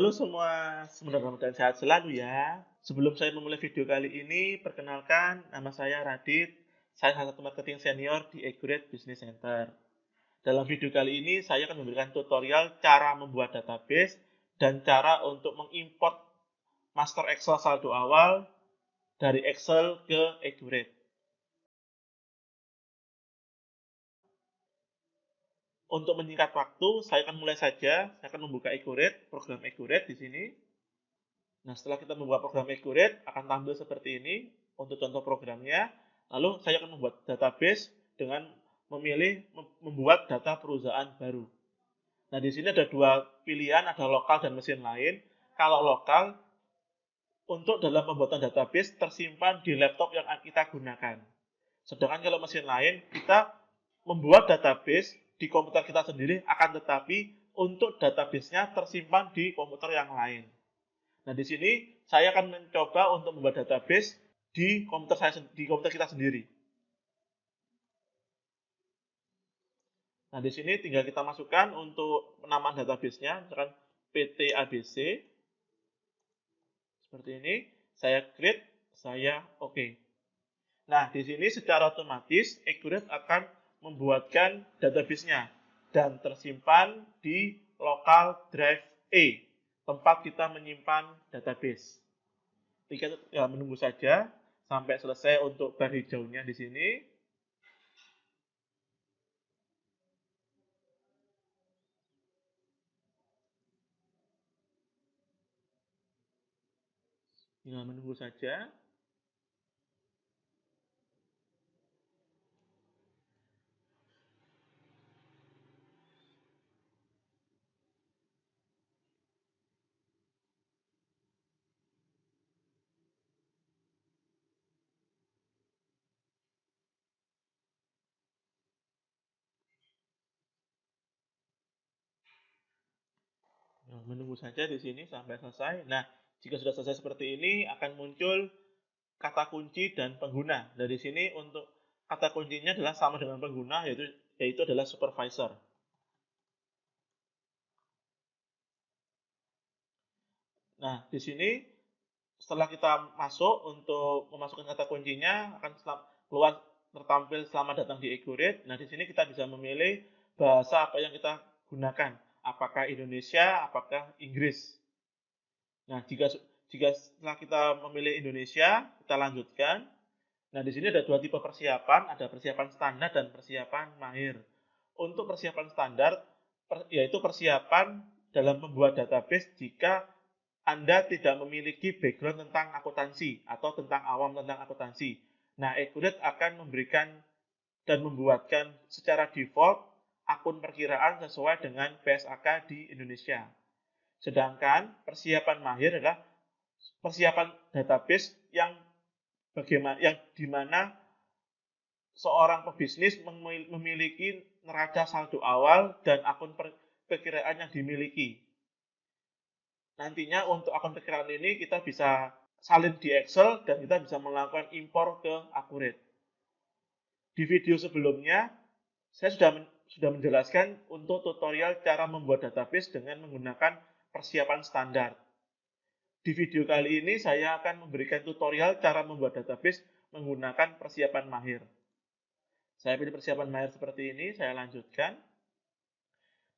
Halo semua, semoga dalam keadaan sehat selalu ya. Sebelum saya memulai video kali ini, perkenalkan nama saya Radit. Saya salah satu marketing senior di Accurate Business Center. Dalam video kali ini, saya akan memberikan tutorial cara membuat database dan cara untuk mengimport master Excel saldo awal dari Excel ke Accurate. Untuk menyingkat waktu, saya akan mulai saja. Saya akan membuka Accurate, program Accurate di sini. Nah, setelah kita membuat program Accurate, akan tampil seperti ini untuk contoh programnya. Lalu saya akan membuat database dengan memilih membuat data perusahaan baru. Nah, di sini ada dua pilihan, ada lokal dan mesin lain. Kalau lokal, untuk dalam pembuatan database tersimpan di laptop yang kita gunakan. Sedangkan kalau mesin lain, kita membuat database di komputer kita sendiri, akan tetapi untuk database-nya tersimpan di komputer yang lain. Nah, di sini saya akan mencoba untuk membuat database di komputer kita sendiri. Nah, di sini tinggal kita masukkan untuk penamaan database-nya, misalkan PT ABC. Seperti ini, saya create, saya oke. Nah, di sini secara otomatis Accurate akan membuatkan database-nya dan tersimpan di local drive E, tempat kita menyimpan database. Kita menunggu saja sampai selesai untuk bar hijaunya di sini. Tinggal menunggu saja. Menunggu saja di sini sampai selesai. Nah, jika sudah selesai seperti ini, akan muncul kata kunci dan pengguna. Dari sini untuk kata kuncinya adalah sama dengan pengguna, yaitu adalah supervisor. Nah, di sini setelah kita masuk untuk memasukkan kata kuncinya, akan keluar tertampil selamat datang di Accurate. Nah, di sini kita bisa memilih bahasa apa yang kita gunakan. Apakah Indonesia, apakah Inggris. Nah, jika setelah kita memilih Indonesia, kita lanjutkan. Nah, di sini ada dua tipe persiapan, ada persiapan standar dan persiapan mahir. Untuk persiapan standar, yaitu persiapan dalam membuat database jika Anda tidak memiliki background tentang akuntansi atau tentang awam tentang akuntansi. Nah, Accurate akan memberikan dan membuatkan secara default akun perkiraan sesuai dengan PSAK di Indonesia. Sedangkan persiapan mahir adalah persiapan database yang dimana seorang pebisnis memiliki neraca saldo awal dan akun perkiraan yang dimiliki. Nantinya untuk akun perkiraan ini kita bisa salin di Excel dan kita bisa melakukan impor ke Accurate. Di video sebelumnya, saya sudah menjelaskan untuk tutorial cara membuat database dengan menggunakan persiapan standar. Di video kali ini saya akan memberikan tutorial cara membuat database menggunakan persiapan mahir. Saya pilih persiapan mahir seperti ini, saya lanjutkan.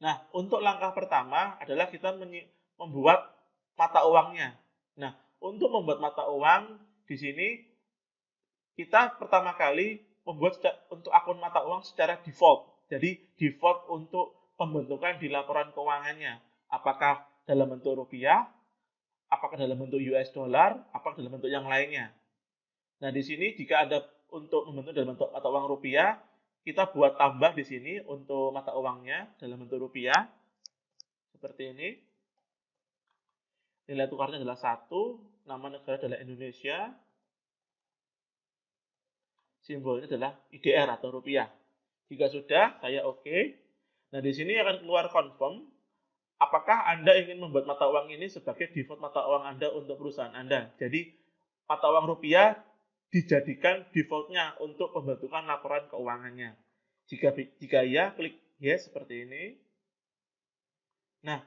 Nah, untuk langkah pertama adalah kita membuat mata uangnya. Nah, untuk membuat mata uang di sini kita pertama kali membuat untuk akun mata uang secara default. Jadi default untuk pembentukan di laporan keuangannya. Apakah dalam bentuk rupiah, apakah dalam bentuk US dollar, apakah dalam bentuk yang lainnya. Nah, di sini jika ada untuk membentuk dalam bentuk mata uang rupiah, kita buat tambah di sini untuk mata uangnya dalam bentuk rupiah. Seperti ini. Nilai tukarnya adalah 1, nama negara adalah Indonesia, simbolnya adalah IDR atau rupiah. Jika sudah, saya oke. Nah, di sini akan keluar confirm. Apakah Anda ingin membuat mata uang ini sebagai default mata uang Anda untuk perusahaan Anda? Jadi, mata uang rupiah dijadikan defaultnya untuk pembentukan laporan keuangannya. Jika iya, klik yes seperti ini. Nah,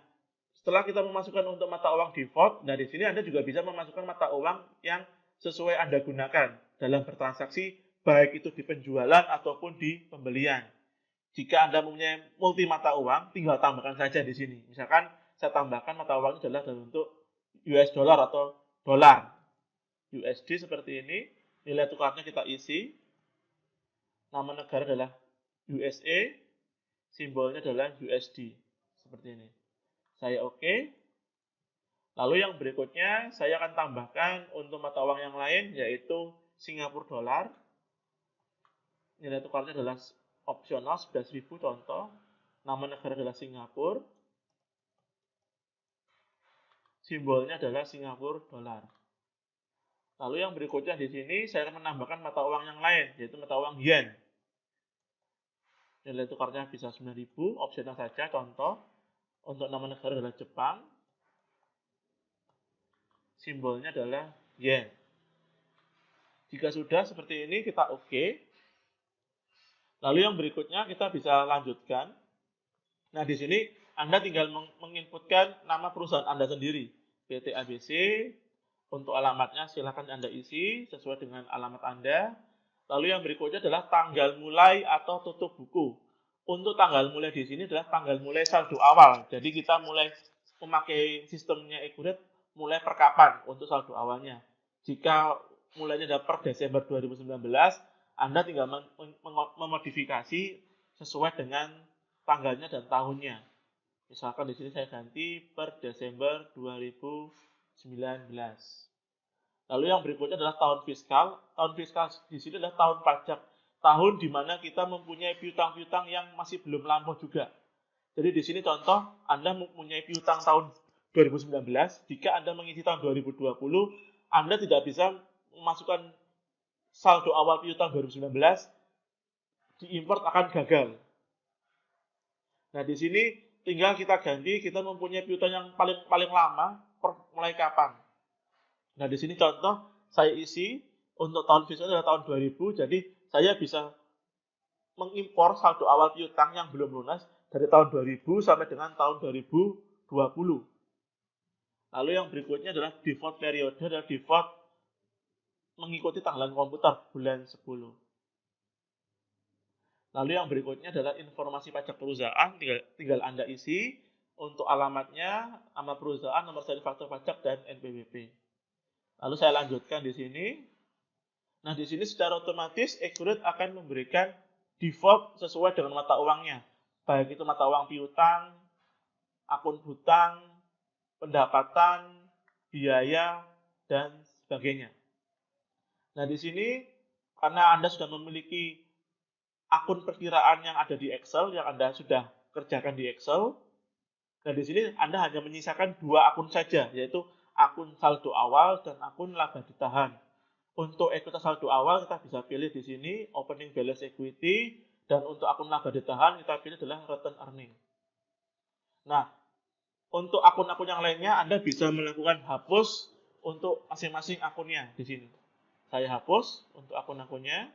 Setelah kita memasukkan untuk mata uang default, nah di sini Anda juga bisa memasukkan mata uang yang sesuai Anda gunakan dalam bertransaksi, baik itu di penjualan ataupun di pembelian. Jika Anda mempunyai multi mata uang, tinggal tambahkan saja di sini. Misalkan saya tambahkan mata uangnya adalah dalam bentuk US dollar atau dolar. USD seperti ini, nilai tukarnya kita isi, nama negara adalah USA, simbolnya adalah USD. Seperti ini. Saya oke. Lalu yang berikutnya saya akan tambahkan untuk mata uang yang lain yaitu Singapura dolar. Nilai tukarnya adalah opsional 11.000 contoh. Nama negara adalah Singapura. Simbolnya adalah Singapura dolar. Lalu yang berikutnya di sini saya akan menambahkan mata uang yang lain yaitu mata uang yen. Nilai tukarnya bisa 9.000, opsional saja contoh. Untuk nama negara adalah Jepang. Simbolnya adalah yen. Jika sudah seperti ini, kita oke. Lalu yang berikutnya kita bisa lanjutkan. Nah, di sini Anda tinggal menginputkan nama perusahaan Anda sendiri. PT ABC. Untuk alamatnya silakan Anda isi sesuai dengan alamat Anda. Lalu yang berikutnya adalah tanggal mulai atau tutup buku. Untuk tanggal mulai di sini adalah tanggal mulai saldo awal. Jadi kita mulai memakai sistemnya Ecuret mulai per kapan untuk saldo awalnya. Jika mulainya adalah per Desember 2019, Anda tinggal memodifikasi sesuai dengan tanggalnya dan tahunnya. Misalkan di sini saya ganti per Desember 2019. Lalu yang berikutnya adalah tahun fiskal. Tahun fiskal di sini adalah tahun pajak. Tahun di mana kita mempunyai piutang-piutang yang masih belum lampau juga. Jadi di sini contoh, Anda mempunyai piutang tahun 2019, jika Anda mengisi tahun 2020, Anda tidak bisa memasukkan saldo awal piutang 2019, diimport akan gagal. Nah, di sini tinggal kita ganti, kita mempunyai piutang yang paling lama, mulai kapan. Nah, di sini contoh, saya isi, untuk tahun fiskal adalah tahun 2000, jadi saya bisa mengimpor saldo awal piutang yang belum lunas dari tahun 2000 sampai dengan tahun 2020. Lalu yang berikutnya adalah default periode, adalah default mengikuti tanggalan komputer bulan 10. Lalu yang berikutnya adalah informasi pajak perusahaan, tinggal Anda isi untuk alamatnya, nama perusahaan, nomor seri faktur pajak, dan NPWP. Lalu saya lanjutkan di sini. Nah, di sini secara otomatis Ecuret akan memberikan default sesuai dengan mata uangnya. Baik itu mata uang piutang, akun hutang, pendapatan, biaya, dan sebagainya. Nah, di sini karena Anda sudah memiliki akun perkiraan yang ada di Excel, yang Anda sudah kerjakan di Excel, nah di sini Anda hanya menyisakan 2 akun saja, yaitu akun saldo awal dan akun laba ditahan. Untuk ekuitas saldo awal kita bisa pilih di sini opening balance equity, dan untuk akun laba ditahan kita pilih adalah return earning. Nah, untuk akun-akun yang lainnya Anda bisa melakukan hapus untuk masing-masing akunnya di sini. Saya hapus untuk akun-akunnya.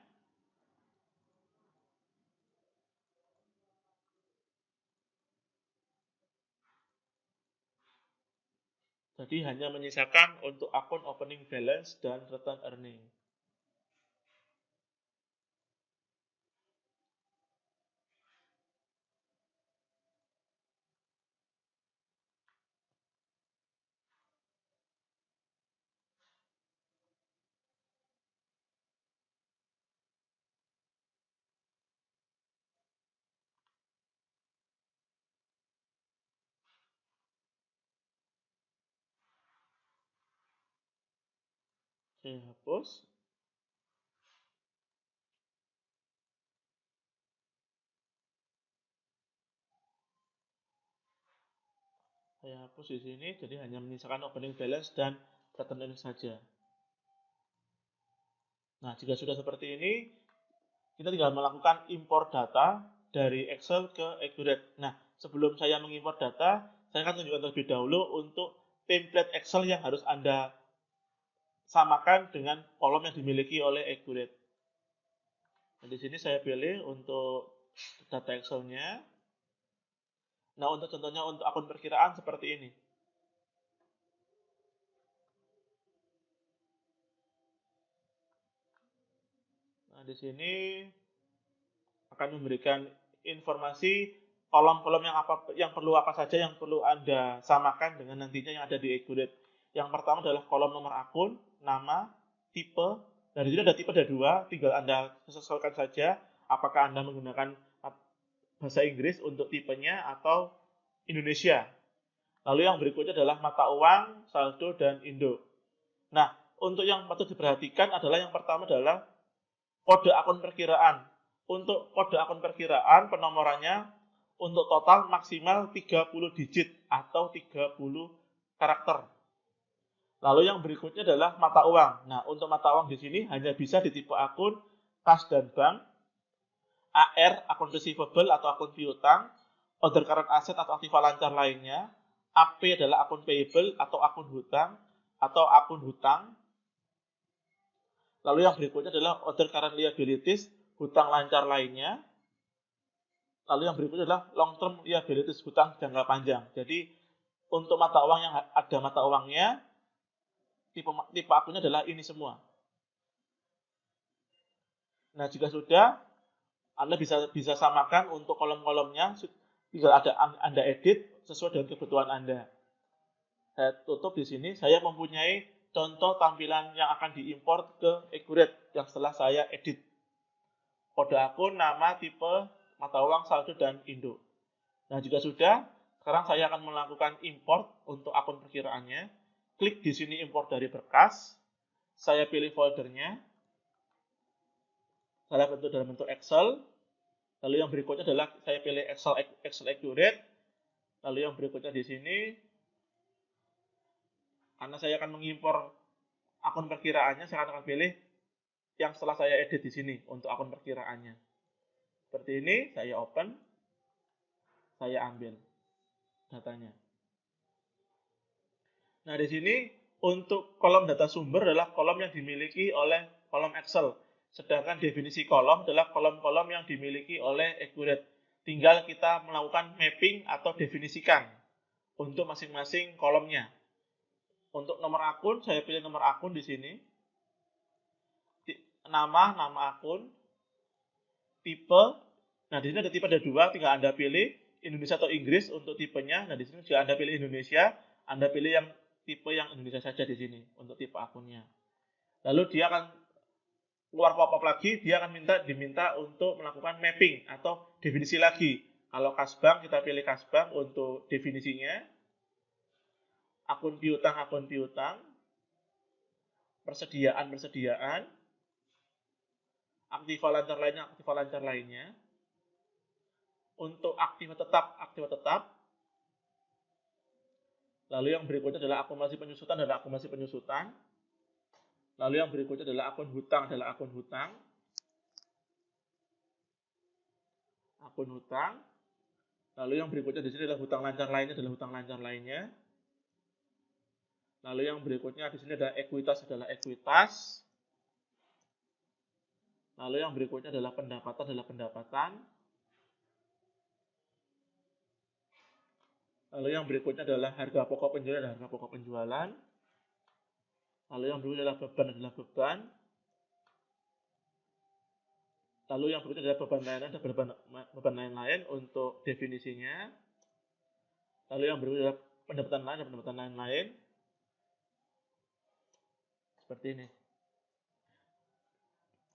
Jadi hanya menyisakan untuk akun opening balance dan return earning. Saya hapus. Saya hapus di sini, jadi hanya menyisakan opening balance dan return earning saja. Nah, jika sudah seperti ini, kita tinggal melakukan impor data dari Excel ke Ecuret. Nah, sebelum saya mengimpor data, saya akan tunjukkan terlebih dahulu untuk template Excel yang harus Anda samakan dengan kolom yang dimiliki oleh Ecuret. Nah, di sini saya pilih untuk data Excel-nya. Nah, untuk contohnya untuk akun perkiraan seperti ini. Nah, di sini akan memberikan informasi kolom-kolom yang perlu apa saja yang perlu Anda samakan dengan nantinya yang ada di Accurate. Yang pertama adalah kolom nomor akun, nama, tipe. Dan di sini ada tipe, ada dua, tinggal Anda sesuaikan saja apakah Anda menggunakan bahasa Inggris untuk tipenya atau Indonesia. Lalu yang berikutnya adalah mata uang, saldo, dan Indo. Nah, untuk yang patut diperhatikan adalah yang pertama adalah kode akun perkiraan. Untuk kode akun perkiraan, penomorannya untuk total maksimal 30 digit atau 30 karakter. Lalu yang berikutnya adalah mata uang. Nah, untuk mata uang di sini hanya bisa di tipe akun kas dan bank, AR, akun receivable atau akun piutang, order current asset atau aktiva lancar lainnya, AP adalah akun payable atau akun hutang, lalu yang berikutnya adalah order current liabilities, hutang lancar lainnya, lalu yang berikutnya adalah long term liabilities, hutang jangka panjang. Jadi untuk mata uang yang ada mata uangnya, tipe akunnya adalah ini semua. Nah, jika sudah, Anda bisa samakan untuk kolom-kolomnya, tinggal Anda edit sesuai dengan kebutuhan Anda. Saya tutup di sini, saya mempunyai contoh tampilan yang akan diimport ke Accurate yang setelah saya edit. Kode akun, nama, tipe, mata uang, saldo, dan Indo. Nah, jika sudah, sekarang saya akan melakukan import untuk akun perkiraannya. Klik di sini import dari berkas. Saya pilih foldernya. Saya bentuk dalam bentuk Excel. Lalu yang berikutnya adalah saya pilih Excel Accurate. Lalu yang berikutnya di sini, karena saya akan mengimpor akun perkiraannya, saya akan pilih yang setelah saya edit di sini untuk akun perkiraannya. Seperti ini, saya open, saya ambil datanya. Nah, di sini untuk kolom data sumber adalah kolom yang dimiliki oleh kolom Excel. Sedangkan definisi kolom adalah kolom-kolom yang dimiliki oleh Accurate. Tinggal kita melakukan mapping atau definisikan untuk masing-masing kolomnya. Untuk nomor akun, saya pilih nomor akun di sini. Nama akun. Tipe. Nah, di sini ada tipe, ada dua, tinggal Anda pilih Indonesia atau Inggris untuk tipenya. Nah, di sini jika Anda pilih Indonesia, Anda pilih yang tipe yang Indonesia saja di sini untuk tipe akunnya. Lalu dia akan keluar pop-up lagi, dia akan diminta untuk melakukan mapping atau definisi lagi. Kalau Kasbank, kita pilih Kasbank untuk definisinya. Akun piutang, persediaan, aktiva lancar lainnya. Untuk aktiva tetap. Lalu yang berikutnya adalah akumulasi penyusutan. Lalu yang berikutnya adalah akun hutang. Lalu yang berikutnya di sini adalah hutang lancar lainnya. Lalu yang berikutnya di sini adalah ekuitas. Lalu yang berikutnya adalah pendapatan. Lalu yang berikutnya adalah harga pokok penjualan. Lalu yang berikutnya adalah beban. Lalu yang berikutnya adalah beban lain untuk definisinya. Lalu yang berikutnya adalah pendapatan lain. Seperti ini.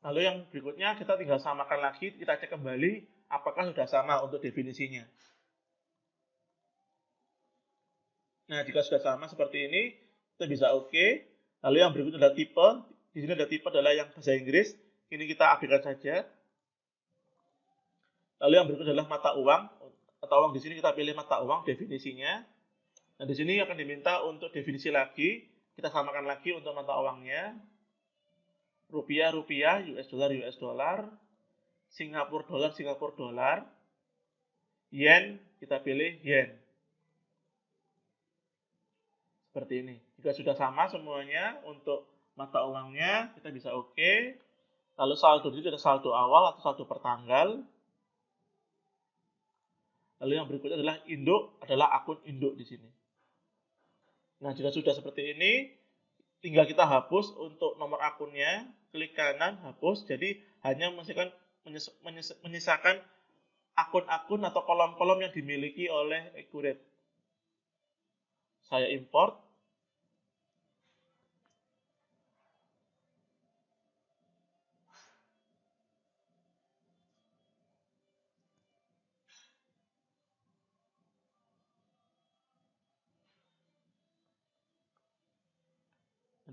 Lalu yang berikutnya kita tinggal samakan lagi, kita cek kembali apakah sudah sama untuk definisinya. Nah, jika sudah sama seperti ini, kita bisa oke. Lalu yang berikutnya adalah tipe. Di sini ada tipe adalah yang bahasa Inggris. Ini kita abaikan saja. Lalu yang berikutnya adalah mata uang. Mata uang di sini kita pilih mata uang definisinya. Nah, di sini akan diminta untuk definisi lagi. Kita samakan lagi untuk mata uangnya. Rupiah, US dollar. Singapura dollar. Yen, kita pilih yen. Seperti ini. Jika sudah sama semuanya untuk mata uangnya, kita bisa oke. Lalu saldo itu ada saldo awal atau saldo per tanggal. Lalu yang berikutnya adalah induk, adalah akun induk di sini. Nah, jika sudah seperti ini, tinggal kita hapus untuk nomor akunnya, klik kanan, hapus. Jadi hanya menyisakan akun-akun atau kolom-kolom yang dimiliki oleh Accurate. Saya import.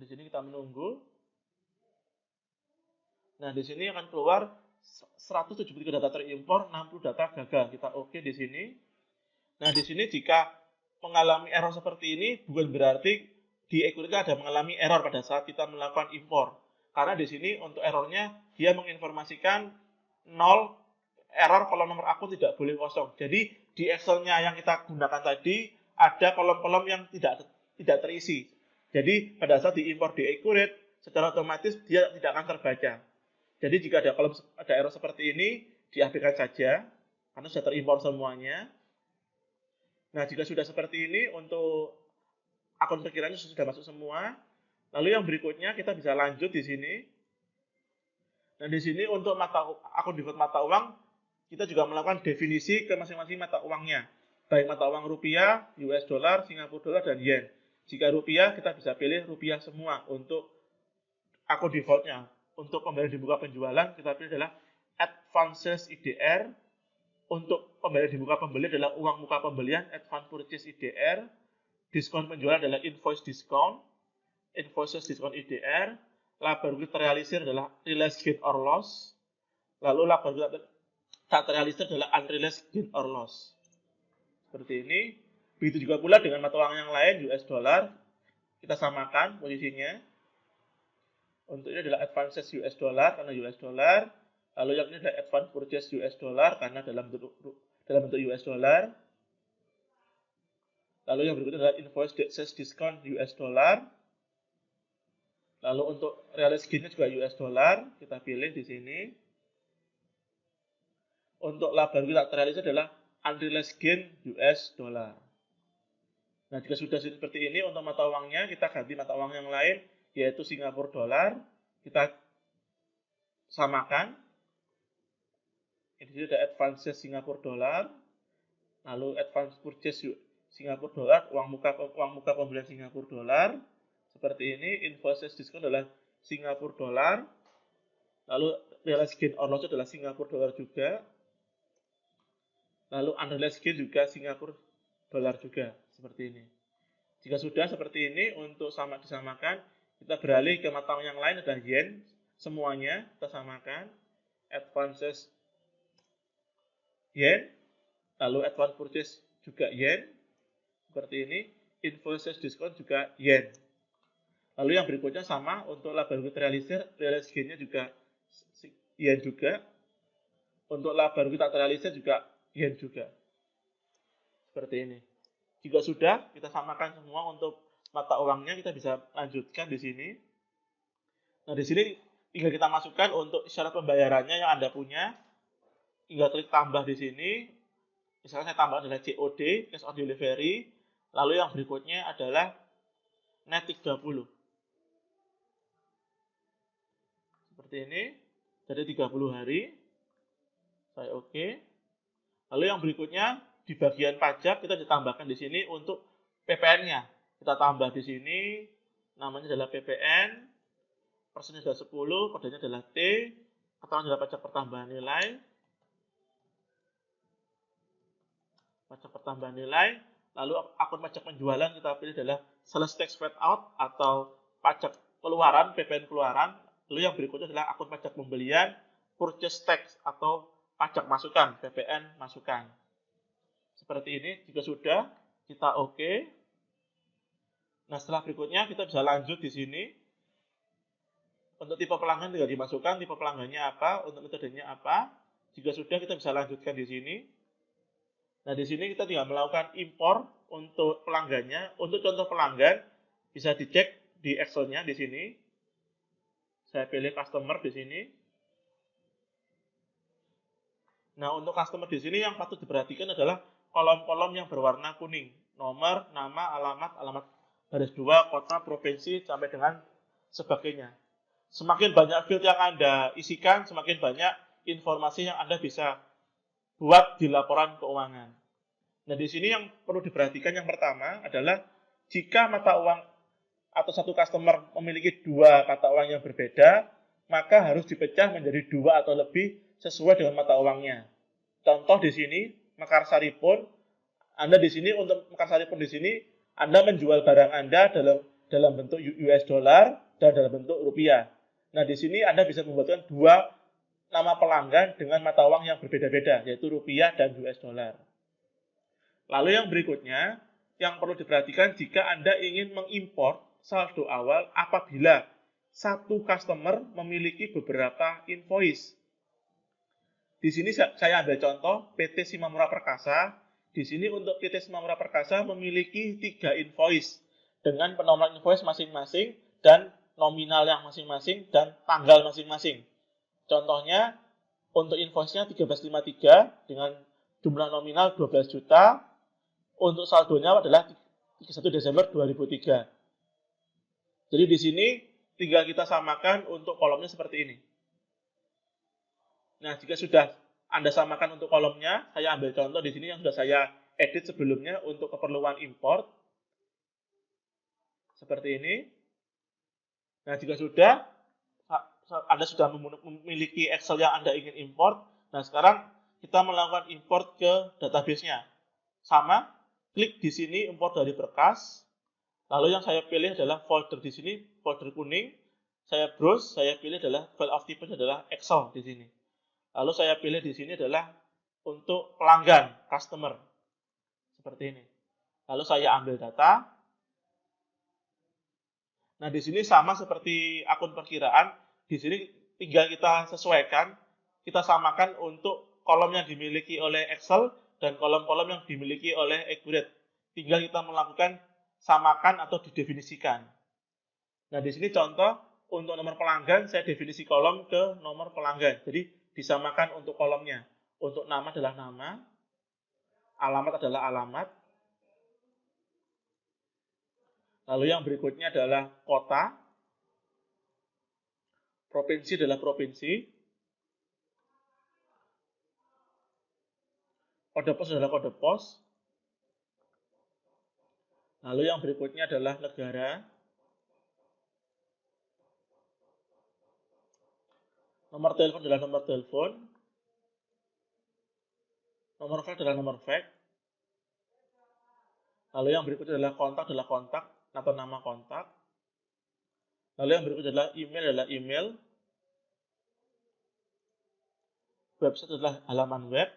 Di sini kita menunggu. Nah, di sini akan keluar 173 data terimpor, 60 data gagal. Kita oke di sini. Nah, di sini jika mengalami error seperti ini, bukan berarti di Accurate ada mengalami error pada saat kita melakukan impor. Karena di sini untuk errornya, dia menginformasikan 0 error kalau nomor akun tidak boleh kosong. Jadi di Excel-nya yang kita gunakan tadi, ada kolom-kolom yang tidak terisi. Jadi pada saat diimpor di Accurate, secara otomatis dia tidak akan terbaca. Jadi jika ada error seperti ini, diabaikan saja, karena sudah terimpor semuanya. Nah, jika sudah seperti ini, untuk akun perkiraan sudah masuk semua. Lalu yang berikutnya kita bisa lanjut di sini. Nah, di sini untuk akun default mata uang, kita juga melakukan definisi ke masing-masing mata uangnya. Baik mata uang rupiah, US dollar, Singapura dollar, dan yen. Jika rupiah, kita bisa pilih rupiah semua untuk akun defaultnya. Untuk pembayaran dibuka penjualan, kita pilih adalah Advances IDR. Untuk pembayaran dibuka pembeli adalah uang muka pembelian, Advance Purchase IDR. Diskon penjualan adalah Invoice Discount. Invoices Discount IDR. Laba rugi terrealisir adalah Realized Gain or Loss. Lalu laba rugi tak terrealisir adalah Unrealized Gain or Loss. Seperti ini. Begitu juga pula dengan mata uang yang lain, US dollar. Kita samakan posisinya. Untuk ini adalah Advances US dollar karena US dollar. Lalu yang ini adalah Advance Purchase US dollar karena dalam bentuk US dollar. Lalu yang berikutnya adalah Invoice Discount US dollar. Lalu untuk Realized Gain-nya juga US dollar. Kita pilih di sini. Untuk laba rugi tak terrealisir adalah Unrealized Gain US dollar. Nah, jika sudah seperti ini, untuk mata uangnya kita ganti mata uang yang lain, yaitu Singapura dollar. Kita samakan. Ini ada Advances Singapura dollar. Lalu Advance Purchase Singapura dollar, uang muka pembelian Singapura dollar. Seperti ini. Invoices Discount adalah Singapura dollar. Lalu Realized Gain or Loss adalah Singapura dollar juga. Lalu Unrealized Gain juga Singapura dollar juga. Seperti ini. Jika sudah seperti ini, untuk disamakan, kita beralih ke mata uang yang lain, ada yen. Semuanya kita samakan. Advances yen. Lalu Advance Purchase juga yen. Seperti ini. Invoices Discount juga yen. Lalu yang berikutnya sama, untuk laba rugi terrealisir, Realized Gain-nya juga yen juga. Untuk laba rugi tak terrealisir juga yen juga. Seperti ini. Jika sudah, kita samakan semua untuk mata uangnya, kita bisa lanjutkan di sini. Nah, di sini tinggal kita masukkan untuk syarat pembayarannya yang Anda punya. Tinggal klik tambah di sini. Misalnya saya tambah adalah COD, Cash on Delivery. Lalu yang berikutnya adalah net 30. Seperti ini. Jadi 30 hari. Saya oke. Lalu yang berikutnya, di bagian pajak kita ditambahkan di sini untuk PPN-nya. Kita tambah di sini, namanya adalah PPN, persennya adalah 10, kodenya adalah T, keterangan adalah pajak pertambahan nilai, lalu akun pajak penjualan kita pilih adalah Sales Tax Paid Out atau pajak keluaran, PPN keluaran, lalu yang berikutnya adalah akun pajak pembelian, Purchase Tax atau pajak masukan, PPN masukan. Seperti ini, jika sudah, kita oke. Nah, setelah berikutnya kita bisa lanjut di sini. Untuk tipe pelanggan tinggal dimasukkan, tipe pelanggannya apa, untuk metodenya apa. Jika sudah, kita bisa lanjutkan di sini. Nah, di sini kita tinggal melakukan impor untuk pelanggannya. Untuk contoh pelanggan, bisa dicek di Excel-nya di sini. Saya pilih customer di sini. Nah, untuk customer di sini yang patut diperhatikan adalah kolom-kolom yang berwarna kuning. Nomor, nama, alamat baris 2, kota, provinsi, sampai dengan sebagainya. Semakin banyak field yang Anda isikan, semakin banyak informasi yang Anda bisa buat di laporan keuangan. Nah, di sini yang perlu diperhatikan yang pertama adalah jika mata uang atau satu customer memiliki dua mata uang yang berbeda, maka harus dipecah menjadi dua atau lebih sesuai dengan mata uangnya. Contoh di sini, Mekarsari Pun, Anda di sini untuk Mekarsari Pun di sini Anda menjual barang Anda dalam bentuk US dollar dan dalam bentuk rupiah. Nah, di sini Anda bisa membuatkan dua nama pelanggan dengan mata uang yang berbeda-beda, yaitu rupiah dan US dollar. Lalu yang berikutnya, yang perlu diperhatikan jika Anda ingin mengimpor saldo awal apabila satu customer memiliki beberapa invoice. Di sini saya ambil contoh PT Simamura Perkasa. Di sini untuk PT Simamura Perkasa memiliki 3 invoice dengan penomoran invoice masing-masing dan nominal yang masing-masing dan tanggal masing-masing. Contohnya untuk invoice-nya 1353 dengan jumlah nominal 12 juta. Untuk saldonya adalah 31 Desember 2003. Jadi di sini tinggal kita samakan untuk kolomnya seperti ini. Nah, jika sudah Anda samakan untuk kolomnya, saya ambil contoh di sini yang sudah saya edit sebelumnya untuk keperluan import. Seperti ini. Nah, jika sudah, Anda sudah memiliki Excel yang Anda ingin import. Nah, sekarang kita melakukan import ke database-nya. Sama, klik di sini import dari berkas. Lalu yang saya pilih adalah folder di sini, folder kuning. Saya browse, saya pilih adalah file of type adalah Excel di sini. Lalu saya pilih di sini adalah untuk pelanggan, customer. Seperti ini. Lalu saya ambil data. Nah, di sini sama seperti akun perkiraan. Di sini tinggal kita sesuaikan, kita samakan untuk kolom yang dimiliki oleh Excel dan kolom-kolom yang dimiliki oleh Accurate. Tinggal kita melakukan samakan atau didefinisikan. Nah, di sini contoh untuk nomor pelanggan, saya definisi kolom ke nomor pelanggan. Jadi, disamakan untuk kolomnya. Untuk nama adalah nama, alamat adalah alamat. Lalu yang berikutnya adalah kota, provinsi adalah provinsi, kode pos adalah kode pos. Lalu yang berikutnya adalah negara. Nomor telepon adalah nomor telepon. Nomor fax adalah nomor fax. Lalu yang berikutnya adalah kontak atau nama kontak. Lalu yang berikutnya adalah email. Website adalah halaman web.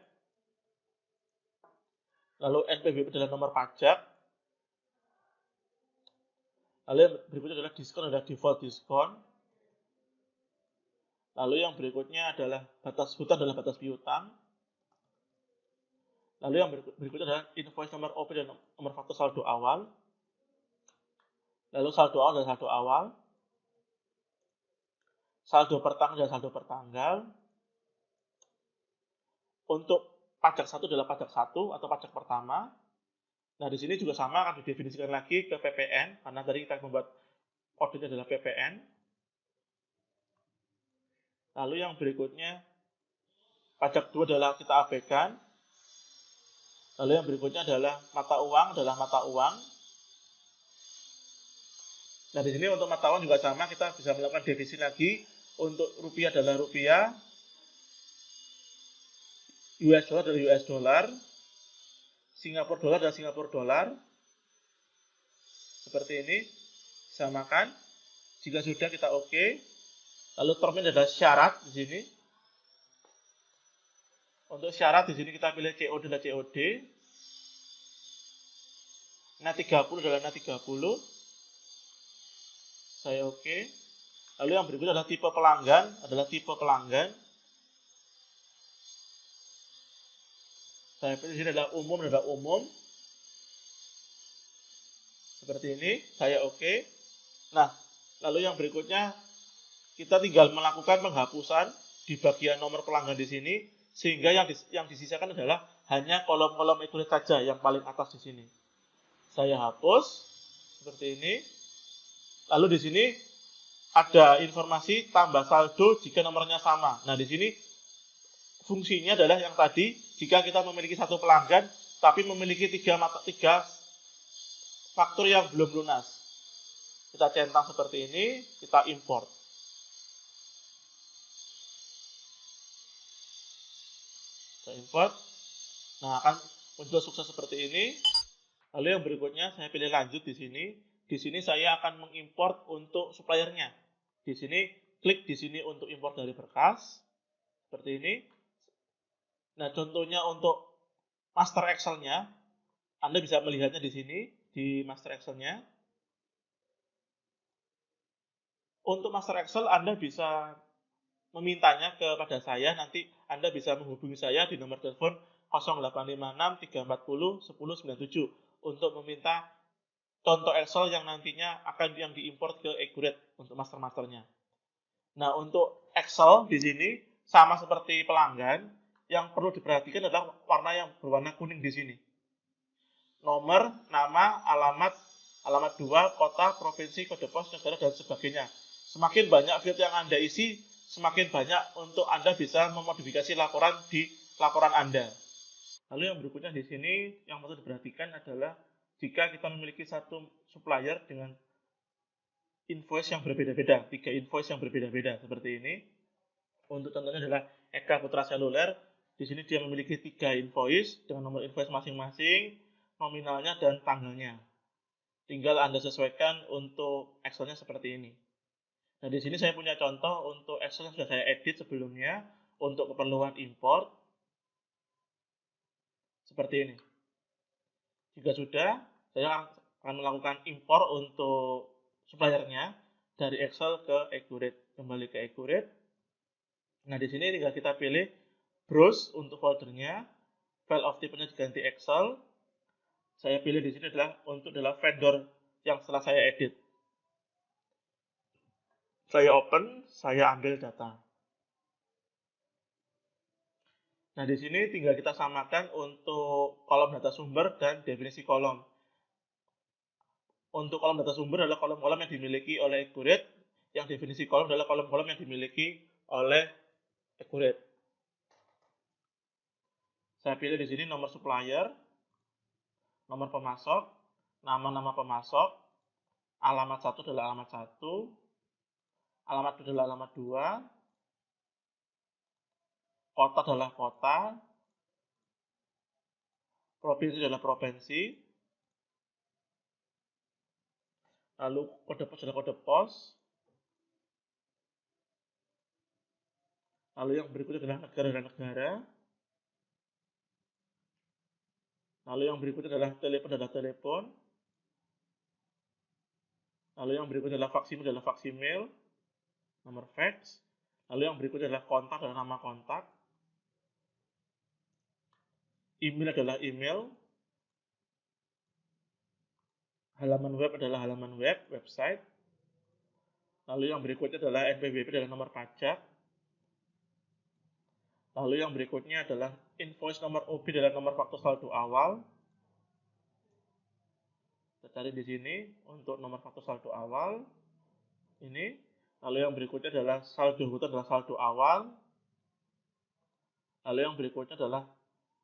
Lalu NPWP adalah nomor pajak. Lalu yang berikutnya adalah diskon adalah default diskon. Lalu yang berikutnya adalah batas hutang adalah batas piutang. Lalu yang berikutnya adalah invoice nomor OP dan nomor faktur saldo awal. Lalu saldo awal adalah saldo awal. Saldo per tanggal adalah saldo per tanggal. Untuk pajak 1 adalah pajak 1 atau pajak pertama. Nah, di sini juga sama akan didefinisikan lagi ke PPN, karena tadi kita membuat kodenya adalah PPN. Lalu yang berikutnya, pajak 2 adalah kita abaikan. Lalu yang berikutnya adalah mata uang. Nah, di sini untuk mata uang juga sama, kita bisa melakukan definisi lagi. Untuk rupiah adalah rupiah, US dollar adalah US dollar, Singapura dollar adalah Singapura dollar. Seperti ini, samakan. Jika sudah kita oke. Lalu termnya adalah syarat di sini. Untuk syarat di sini kita pilih COD adalah COD. Nah 30 adalah nah 30. Saya oke. Lalu yang berikutnya adalah tipe pelanggan, Saya pilih di sini adalah umum. Seperti ini, saya oke. Nah, lalu yang berikutnya kita tinggal melakukan penghapusan di bagian nomor pelanggan di sini, sehingga yang disisakan adalah hanya kolom-kolom ekurit saja yang paling atas di sini. Saya hapus seperti ini. Lalu di sini ada informasi tambah saldo jika nomornya sama. Nah, di sini fungsinya adalah yang tadi, jika kita memiliki satu pelanggan tapi memiliki tiga faktur yang belum lunas. Kita centang seperti ini, kita import. Kita import. Nah, akan muncul sukses seperti ini. Lalu yang berikutnya saya pilih lanjut di sini. Di sini saya akan mengimport untuk suppliernya. Di sini klik di sini untuk import dari berkas seperti ini. Nah, contohnya untuk master Excel-nya, Anda bisa melihatnya di sini di master Excel-nya. Untuk master Excel Anda bisa memintanya kepada saya, nanti Anda bisa menghubungi saya di nomor telepon 0856 340 1097 untuk meminta contoh Excel yang nantinya akan yang diimport ke Accurate untuk master-masternya. Nah, untuk Excel di sini sama seperti pelanggan, yang perlu diperhatikan adalah warna yang berwarna kuning di sini. Nomor, nama, alamat 2, kota, provinsi, kode pos, negara, dan sebagainya. Semakin banyak field yang Anda isi, semakin banyak untuk Anda bisa memodifikasi laporan di laporan Anda. Lalu yang berikutnya di sini yang perlu diperhatikan adalah jika kita memiliki satu supplier dengan invoice yang berbeda-beda, 3 invoice yang berbeda-beda seperti ini. Untuk contohnya adalah Eka Putra Seluler. Di sini dia memiliki 3 invoice dengan nomor invoice masing-masing, nominalnya dan tanggalnya. Tinggal Anda sesuaikan untuk Excel-nya seperti ini. Nah, di sini saya punya contoh untuk Excel yang sudah saya edit sebelumnya untuk keperluan import. Seperti ini. Jika sudah, saya akan melakukan import untuk suppliernya dari Excel ke Accurate. Kembali ke Accurate. Nah, di sini tinggal kita pilih browse untuk foldernya. File of type-nya diganti Excel. Saya pilih di sini adalah vendor yang setelah saya edit. Saya open, saya ambil data. Nah, di sini tinggal kita samakan untuk kolom data sumber dan definisi kolom. Untuk kolom data sumber adalah kolom-kolom yang dimiliki oleh Accurate, yang definisi kolom adalah kolom-kolom yang dimiliki oleh Accurate. Saya pilih di sini nomor supplier, nomor pemasok, nama-nama pemasok, alamat 1 adalah alamat 1, alamat 2 adalah alamat 2, kota adalah kota, provinsi adalah provinsi, lalu kode pos adalah kode pos, lalu yang berikutnya adalah negara dan negara, lalu yang berikutnya adalah telepon, lalu yang berikutnya adalah faksimil, nomor fax, lalu yang berikutnya adalah kontak adalah nama kontak, email adalah email, halaman web adalah halaman web, website, lalu yang berikutnya adalah NPWP adalah nomor pajak, lalu yang berikutnya adalah invoice nomor OB adalah nomor faktur saldo awal. Kita cari di sini untuk nomor faktur saldo awal ini. Lalu yang berikutnya adalah saldo hutang adalah saldo awal. Lalu yang berikutnya adalah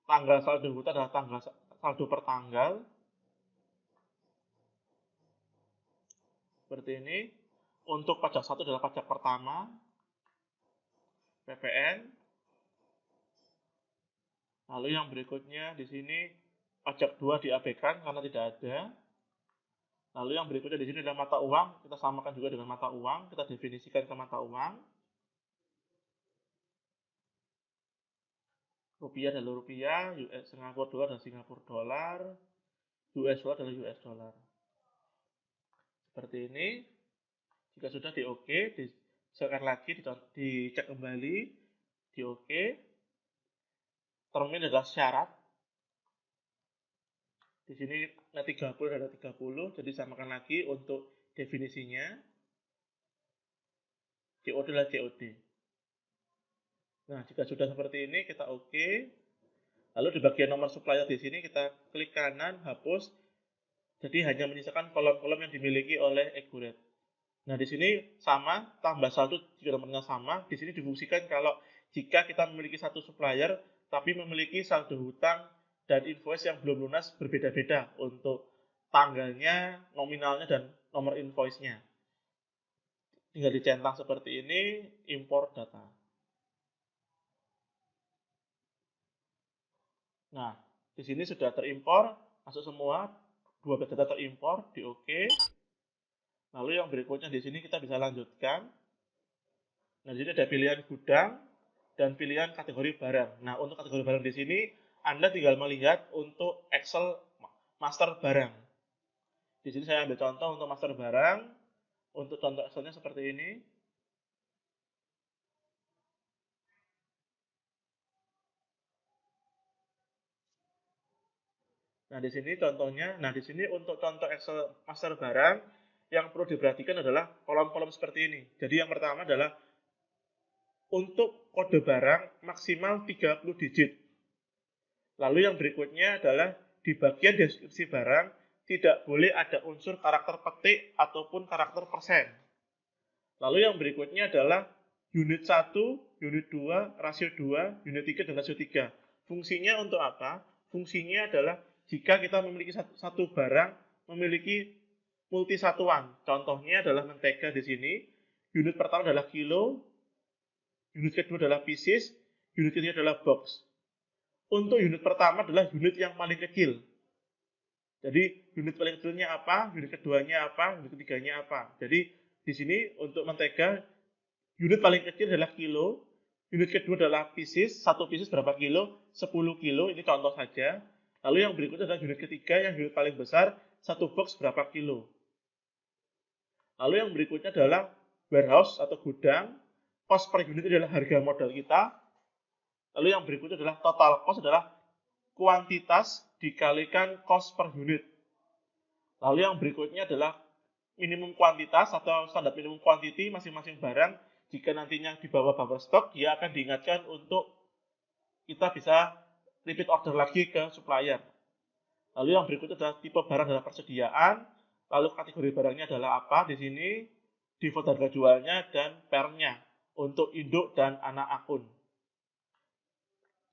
tanggal saldo hutang adalah tanggal saldo per tanggal. Seperti ini. Untuk pajak 1 adalah pajak pertama, PPN. Lalu yang berikutnya di sini pajak 2 diabaikan karena tidak ada. Lalu yang berikutnya di sini adalah mata uang. Kita samakan juga dengan mata uang. Kita definisikan ke mata uang. Rupiah adalah rupiah, Singapura dolar adalah Singapura dolar, US dollar adalah US dollar. Seperti ini. Jika sudah di OK, sekali lagi dicek kembali, di OK. Termin adalah syarat. Di sini 30 adalah 30, jadi samakan lagi untuk definisinya. COD adalah COD. Nah, jika sudah seperti ini, kita OK. Lalu di bagian nomor supplier di sini kita klik kanan, hapus. Jadi hanya menyisakan kolom-kolom yang dimiliki oleh Eguret. Nah, di sini sama, tambah saldo jika nomornya sama. Di sini difungsikan kalau jika kita memiliki satu supplier, tapi memiliki saldo hutang dan invoice yang belum lunas berbeda-beda untuk tanggalnya, nominalnya, dan nomor invoice-nya. Tinggal dicentang seperti ini, import data. Nah, di sini sudah terimpor, masuk semua, 12 data terimpor, di OK. Lalu yang berikutnya di sini kita bisa lanjutkan. Nah, di sini ada pilihan gudang dan pilihan kategori barang. Nah, untuk kategori barang di sini, Anda tinggal melihat untuk Excel master barang. Di sini saya ambil contoh untuk master barang. Untuk contoh Excelnya seperti ini. Nah, di sini contohnya, di sini untuk contoh Excel master barang, yang perlu diperhatikan adalah kolom-kolom seperti ini. Jadi yang pertama adalah untuk kode barang maksimal 30 digit. Lalu yang berikutnya adalah di bagian deskripsi barang tidak boleh ada unsur karakter petik ataupun karakter persen. Lalu yang berikutnya adalah unit 1, unit 2, rasio 2, unit 3, dan rasio 3. Fungsinya untuk apa? Fungsinya adalah jika kita memiliki satu barang memiliki multisatuan. Contohnya adalah mentega di sini. Unit pertama adalah kilo, unit kedua adalah pieces, unit ketiga adalah box. Untuk unit pertama adalah unit yang paling kecil. Jadi unit paling kecilnya apa, unit keduanya apa, unit ketiganya apa. Jadi di sini untuk mentega, unit paling kecil adalah kilo, unit kedua adalah pieces, satu pieces berapa kilo, 10 kilo, ini contoh saja. Lalu yang berikutnya adalah unit ketiga, yang unit paling besar, satu box berapa kilo. Lalu yang berikutnya adalah warehouse atau gudang, cost per unit adalah harga modal kita. Lalu yang berikutnya adalah total cost adalah kuantitas dikalikan cost per unit. Lalu yang berikutnya adalah minimum kuantitas atau standar minimum quantity masing-masing barang. Jika nantinya di bawah buffer stock, dia akan diingatkan untuk kita bisa repeat order lagi ke supplier. Lalu yang berikutnya adalah tipe barang adalah persediaan. Lalu kategori barangnya adalah apa di sini, default harga jualnya, dan pairnya untuk induk dan anak akun.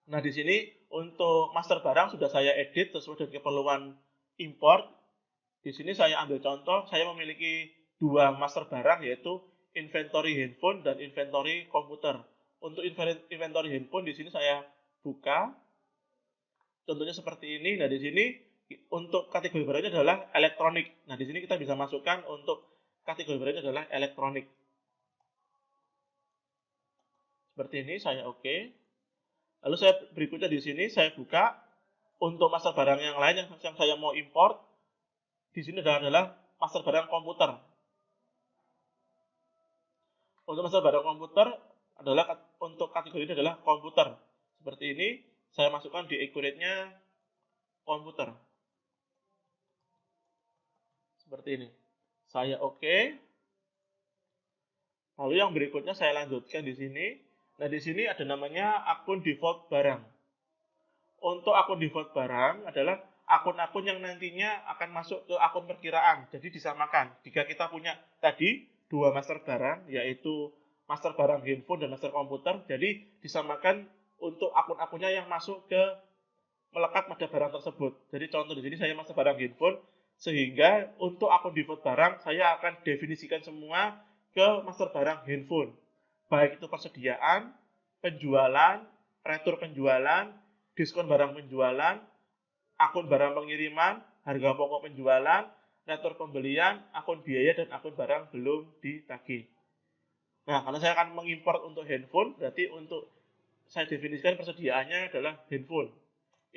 Nah, di sini untuk master barang sudah saya edit sesuai dengan keperluan import. Di sini saya ambil contoh, saya memiliki dua master barang yaitu inventory handphone dan inventory komputer. Untuk inventory handphone di sini saya buka. Contohnya seperti ini. Nah, di sini untuk kategori barangnya adalah elektronik. Nah, di sini kita bisa masukkan untuk kategori barangnya adalah elektronik. Seperti ini, saya oke. Lalu saya berikutnya di sini saya buka untuk master barang yang lain yang saya mau import. Di sini adalah master barang komputer. Untuk master barang komputer adalah untuk kategori ini adalah komputer. Seperti ini, saya masukkan di accurate-nya komputer. Seperti ini. Saya oke. Lalu yang berikutnya saya lanjutkan di sini. Nah, di sini ada namanya akun default barang. Untuk akun default barang adalah akun-akun yang nantinya akan masuk ke akun perkiraan. Jadi disamakan. Jika kita punya tadi dua master barang, yaitu master barang handphone dan master komputer, jadi disamakan untuk akun-akunnya yang masuk ke melekat pada barang tersebut. Jadi contoh di sini saya master barang handphone, sehingga untuk akun default barang saya akan definisikan semua ke master barang handphone. Baik itu persediaan, penjualan, retur penjualan, diskon barang penjualan, akun barang pengiriman, harga pokok penjualan, retur pembelian, akun biaya, dan akun barang belum ditagih. Nah, karena saya akan mengimport untuk handphone, berarti untuk saya definisikan persediaannya adalah handphone.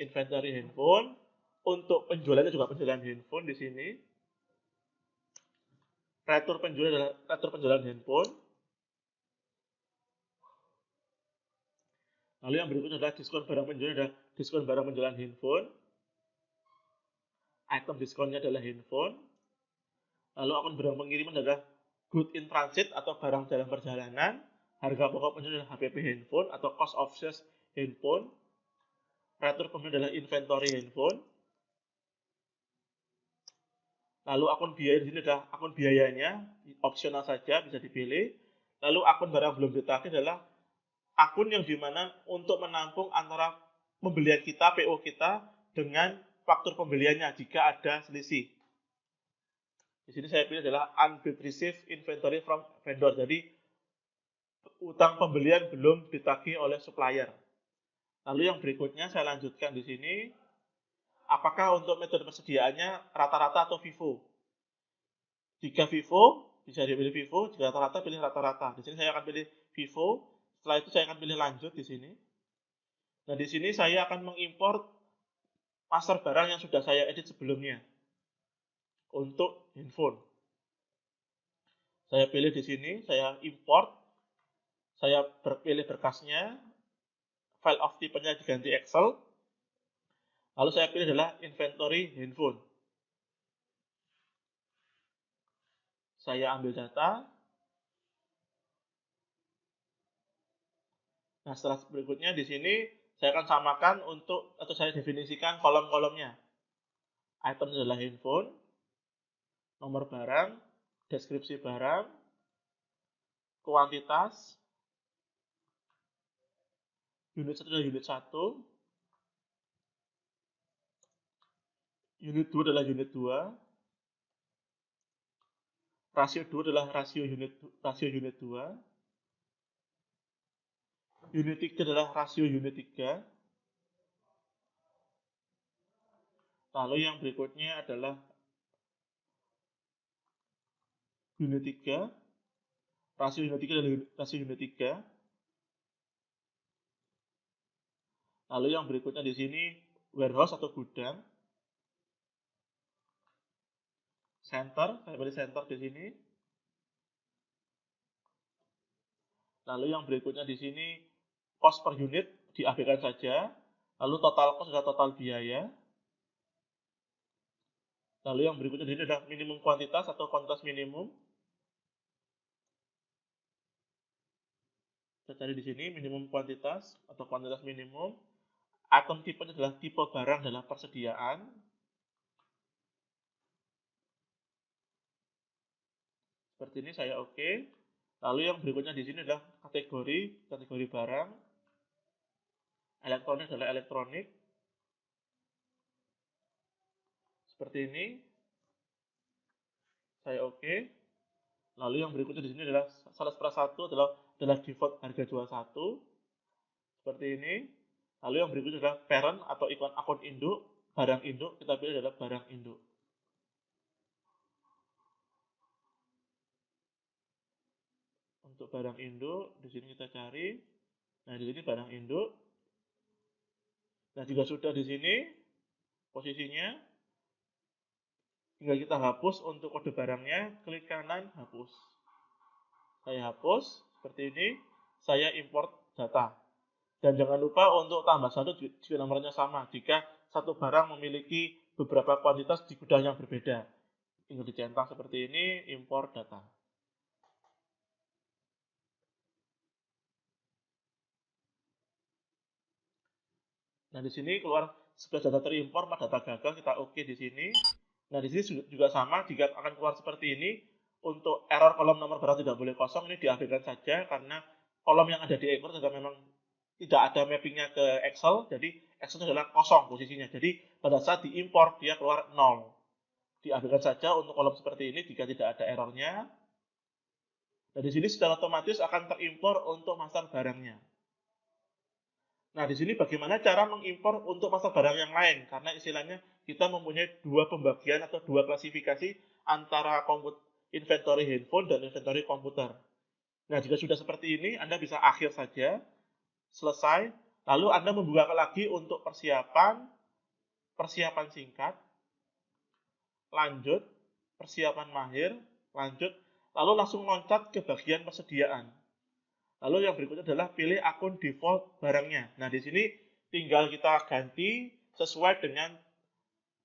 Inventory handphone. Untuk penjualannya juga penjualan handphone di sini. Retur penjualan adalah retur penjualan handphone. Lalu yang berikutnya adalah diskon barang penjualan adalah diskon barang penjualan handphone. Item diskonnya adalah handphone. Lalu akun barang pengiriman adalah good in transit atau barang dalam perjalanan. Harga pokok penjualan adalah HPP handphone atau cost of sales handphone. retur kemudian adalah inventory handphone. Lalu akun biaya di sini adalah akun biayanya, opsional saja bisa dipilih. Lalu akun barang belum ditagih adalah akun yang dimana untuk menampung antara pembelian kita, PO kita, dengan faktur pembeliannya jika ada selisih. Di sini saya pilih adalah unbilled received inventory from vendor. Jadi utang pembelian belum ditagih oleh supplier. Lalu yang berikutnya saya lanjutkan di sini. Apakah untuk metode persediaannya rata-rata atau FIFO? Jika FIFO, bisa dipilih FIFO. Jika rata-rata, pilih rata-rata. Di sini saya akan pilih FIFO. Setelah itu saya akan pilih lanjut di sini. Nah, di sini saya akan mengimport master barang yang sudah saya edit sebelumnya untuk handphone. Saya pilih di sini, saya import. Saya pilih berkasnya. File of tipenya diganti Excel. Lalu saya pilih adalah inventory handphone. Saya ambil data. Nah, setelah berikutnya di sini saya akan samakan atau saya definisikan kolom-kolomnya. Item adalah handphone, nomor barang, deskripsi barang, kuantitas, unit 1 adalah unit 1, unit 2 adalah unit 2, rasio 2 adalah rasio unit 2, unit 3 adalah rasio unit 3, lalu yang berikutnya adalah unit 3, rasio unit 3 adalah rasio unit 3, lalu yang berikutnya di sini warehouse atau gudang, center, saya pilih center di sini. Lalu yang berikutnya di sini cost per unit diabaikan saja. Lalu total cost adalah total biaya. Lalu yang berikutnya di sini adalah minimum kuantitas atau kuantitas minimum. Kita cari di sini minimum kuantitas atau kuantitas minimum. Item tipenya adalah tipe barang dalam persediaan. Seperti ini saya oke. Lalu yang berikutnya di sini adalah kategori barang. Elektronik adalah elektronik. Seperti ini. Saya oke. Lalu yang berikutnya di sini adalah sales price 1 adalah default harga jual 1. Seperti ini. Lalu yang berikutnya adalah parent atau ikon akun induk, barang induk, kita pilih adalah barang induk. Untuk barang induk, di sini kita cari. Nah, di sini barang induk. Nah, jika sudah di sini posisinya, tinggal kita hapus untuk kode barangnya, klik kanan, hapus. Saya hapus, seperti ini, saya import data. Dan jangan lupa untuk tambah satu jika nomornya sama, jika satu barang memiliki beberapa kuantitas di gudang yang berbeda. Tinggal dicentang seperti ini, import data. Nah, di sini keluar 11 data terimpor, 4 data gagal, kita oke di sini. Nah, di sini juga sama, jika akan keluar seperti ini, untuk error kolom nomor barang tidak boleh kosong, ini diabaikan saja, karena kolom yang ada di import juga memang tidak ada mappingnya ke Excel, jadi Excel adalah kosong posisinya. Jadi, pada saat diimpor, dia keluar 0. Diabaikan saja untuk kolom seperti ini, jika tidak ada errornya. Nah, di sini secara otomatis akan terimpor untuk master barangnya. Nah, di sini bagaimana cara mengimpor untuk master barang yang lain? Karena istilahnya kita mempunyai dua pembagian atau dua klasifikasi antara inventory handphone dan inventory komputer. Nah, jika sudah seperti ini, Anda bisa akhir saja, selesai, lalu Anda membuka lagi untuk persiapan singkat, lanjut, persiapan mahir, lanjut, lalu langsung loncat ke bagian persediaan. Lalu yang berikutnya adalah pilih akun default barangnya. Nah, di sini tinggal kita ganti sesuai dengan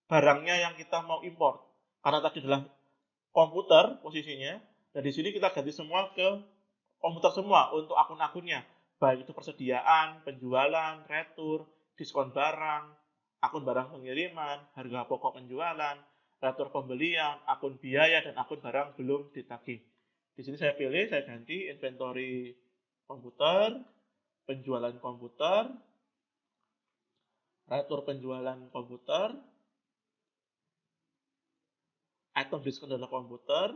barangnya yang kita mau import. Karena tadi adalah komputer posisinya, dan di sini kita ganti semua ke komputer semua untuk akun-akunnya. Baik itu persediaan, penjualan, retur, diskon barang, akun barang pengiriman, harga pokok penjualan, retur pembelian, akun biaya, dan akun barang belum ditagih. Di sini saya pilih, saya ganti inventory komputer, penjualan komputer, retur penjualan komputer, item diskon adalah komputer,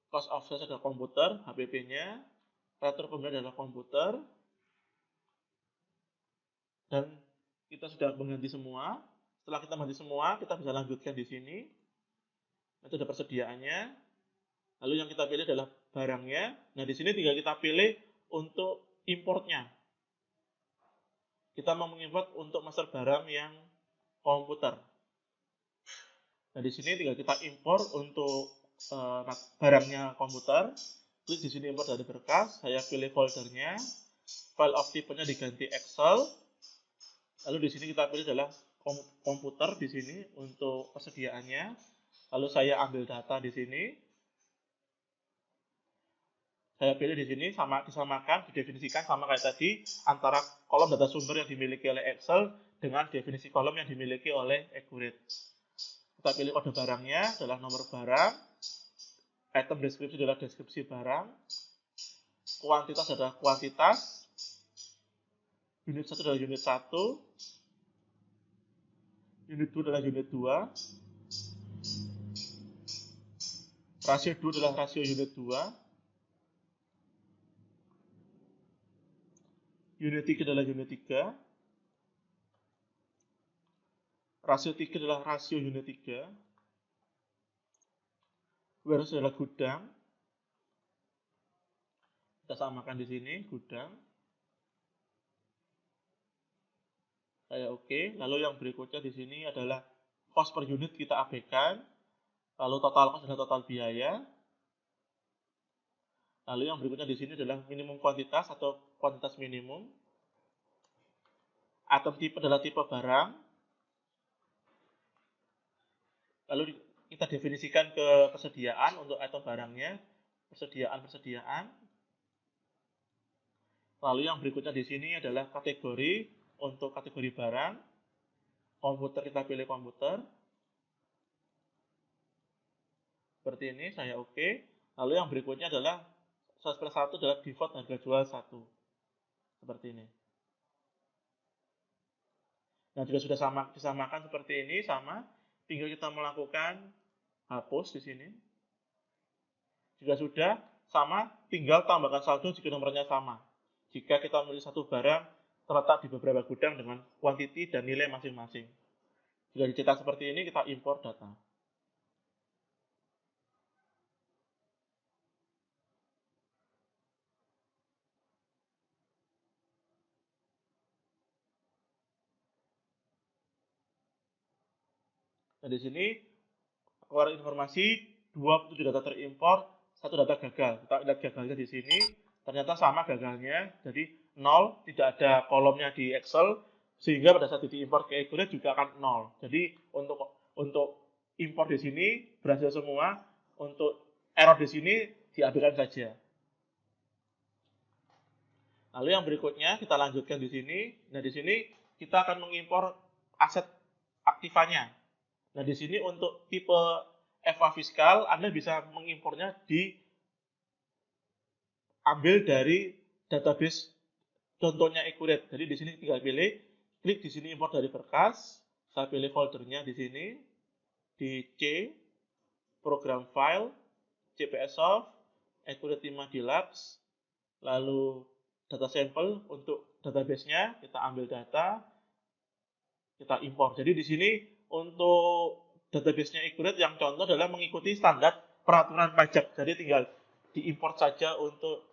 cost of sales adalah komputer, HPP-nya, retur pembelian adalah komputer, dan kita sudah mengganti semua. Setelah kita mengganti semua, kita bisa lanjutkan di sini. Metode persediaannya. Lalu yang kita pilih adalah barangnya. Nah, di sini tinggal kita pilih untuk importnya. Kita mau mengimport untuk master barang yang komputer. Nah, di sini tinggal kita impor untuk barangnya komputer. Klik di sini import dari berkas. Saya pilih foldernya. File of type-nya diganti Excel. Lalu di sini kita pilih adalah komputer di sini untuk persediaannya. Lalu saya ambil data di sini. Saya pilih di sini disamakan, didefinisikan sama kayak tadi antara kolom data sumber yang dimiliki oleh Excel dengan definisi kolom yang dimiliki oleh Accurate. Kita pilih kode barangnya adalah nomor barang, item deskripsi adalah deskripsi barang, kuantitas adalah kuantitas, unit 1 adalah unit 1, unit 2 adalah unit 2, rasio 2 adalah rasio unit 2, unit 3 adalah unit 3, rasio 3 adalah rasio unit 3, warehouse adalah gudang. Kita samakan di sini, gudang. Saya oke. Lalu yang berikutnya di sini adalah cost per unit kita abaikan. Lalu total cost adalah total biaya. Lalu yang berikutnya di sini adalah minimum kuantitas atau kuantitas minimum. Item tipe adalah tipe barang. Lalu kita definisikan ke persediaan untuk item barangnya. Persediaan. Lalu yang berikutnya di sini adalah kategori. Untuk kategori barang. Komputer kita pilih komputer. Seperti ini, saya oke. Lalu yang berikutnya adalah sales per 1 adalah default harga jual 1. Seperti ini. Nah, juga sudah disamakan seperti ini, sama. Tinggal kita melakukan hapus di sini. Jika sudah, sama, tinggal tambahkan saldo jika nomornya sama. Jika kita memilih satu barang terletak di beberapa gudang dengan kuantiti dan nilai masing-masing. Jika dicetak seperti ini, kita impor data. Nah, di sini keluar informasi 27 data terimpor, 1 data gagal. Kita lihat gagalnya di sini, ternyata sama gagalnya. Jadi 0, tidak ada kolomnya di Excel, sehingga pada saat diimpor ke Accurate juga akan 0. Jadi untuk impor di sini berhasil semua, untuk error di sini diabaikan saja. Lalu yang berikutnya kita lanjutkan di sini. Nah, di sini kita akan mengimpor aset aktifanya. Nah, di sini untuk tipe FA fiskal, Anda bisa mengimpornya diambil dari database contohnya Accurate. Jadi di sini tinggal pilih, klik di sini import dari berkas. Saya pilih foldernya di sini, di C, program file, CPS Soft, Accurate 5 Deluxe, lalu data sampel untuk database-nya, kita ambil data, kita impor. Jadi di sini untuk database-nya Accurate yang contoh adalah mengikuti standar peraturan pajak. Jadi tinggal diimport saja untuk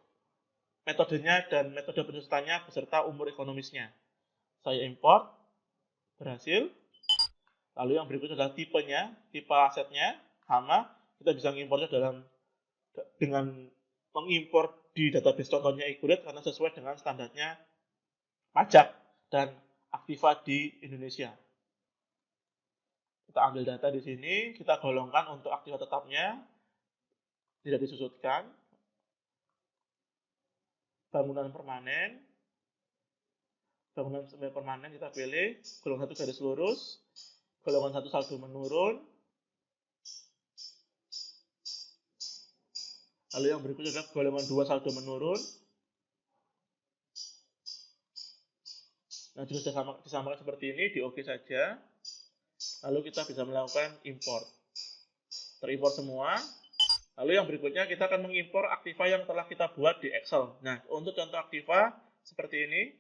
metodenya dan metode penyusutannya beserta umur ekonomisnya. Saya import, berhasil. Lalu yang berikutnya adalah tipenya, tipe asetnya, sama. Kita bisa mengimpornya dengan mengimpor di database contohnya Accurate karena sesuai dengan standarnya pajak dan aktiva di Indonesia. Kita ambil data di sini, kita golongkan untuk aktiva tetapnya, tidak disusutkan. Bangunan permanen, bangunan semi permanen kita pilih, golongan 1 garis lurus, golongan 1 saldo menurun. Lalu yang berikutnya adalah golongan 2 saldo menurun. Nah, jika sudah disamakan seperti ini, di OK saja. Lalu kita bisa melakukan import. Terimport semua. Lalu yang berikutnya kita akan mengimpor Aktiva yang telah kita buat di Excel. Nah, untuk contoh Aktiva seperti ini.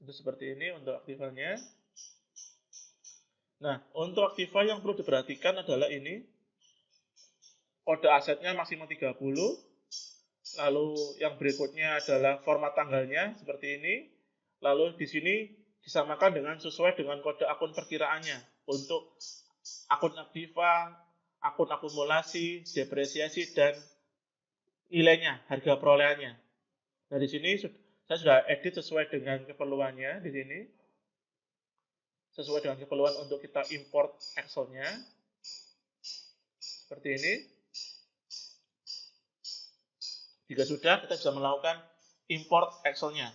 Itu seperti ini untuk Aktivanya. Nah, untuk Aktiva yang perlu diperhatikan adalah ini. Kode asetnya maksimal 30. Lalu yang berikutnya adalah format tanggalnya seperti ini. Lalu di sini disamakan dengan sesuai dengan kode akun perkiraannya untuk akun Aktiva, akun akumulasi, depresiasi, dan nilainya, harga perolehannya. Nah, di sini saya sudah edit sesuai dengan keperluannya di sini. Sesuai dengan keperluan untuk kita import Excel-nya. Seperti ini. Jika sudah, kita bisa melakukan import Excel-nya.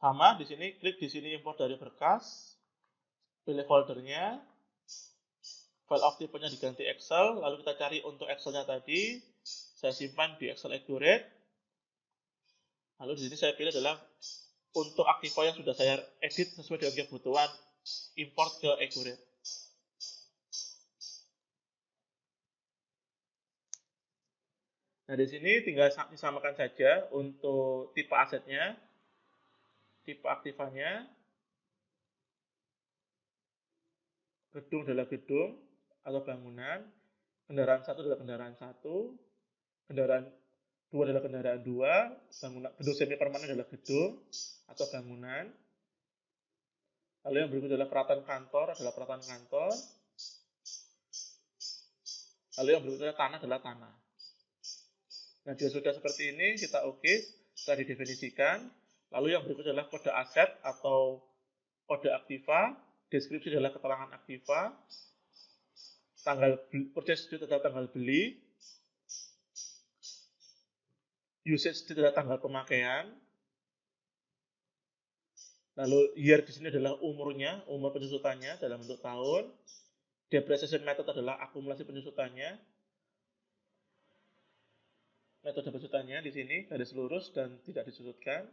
Sama, di sini klik di sini import dari berkas, pilih foldernya, file of type-nya diganti Excel, lalu kita cari untuk Excel-nya tadi, saya simpan di Excel Accurate. Lalu di sini saya pilih adalah untuk Aktiva yang sudah saya edit sesuai dengan kebutuhan, import ke Accurate. Nah, di sini tinggal disamakan saja untuk tipe asetnya, tipe Aktivanya, gedung adalah gedung atau bangunan, kendaraan 1 adalah kendaraan 1, kendaraan 2 adalah kendaraan 2, gedung semi permanen adalah gedung atau bangunan. Lalu yang berikut adalah peralatan kantor adalah peralatan kantor. Lalu yang berikutnya tanah adalah tanah. Nah, jika sudah seperti ini, kita OK, sudah didefinisikan. Lalu yang berikutnya adalah kode aset atau kode Aktiva, deskripsi adalah keterangan Aktiva, tanggal purchase date adalah tanggal beli, usage date adalah tanggal pemakaian, lalu year di sini adalah umurnya, umur penyusutannya dalam bentuk tahun, depreciation method adalah akumulasi penyusutannya, metode penyusutannya di sini garis lurus dan tidak disusutkan.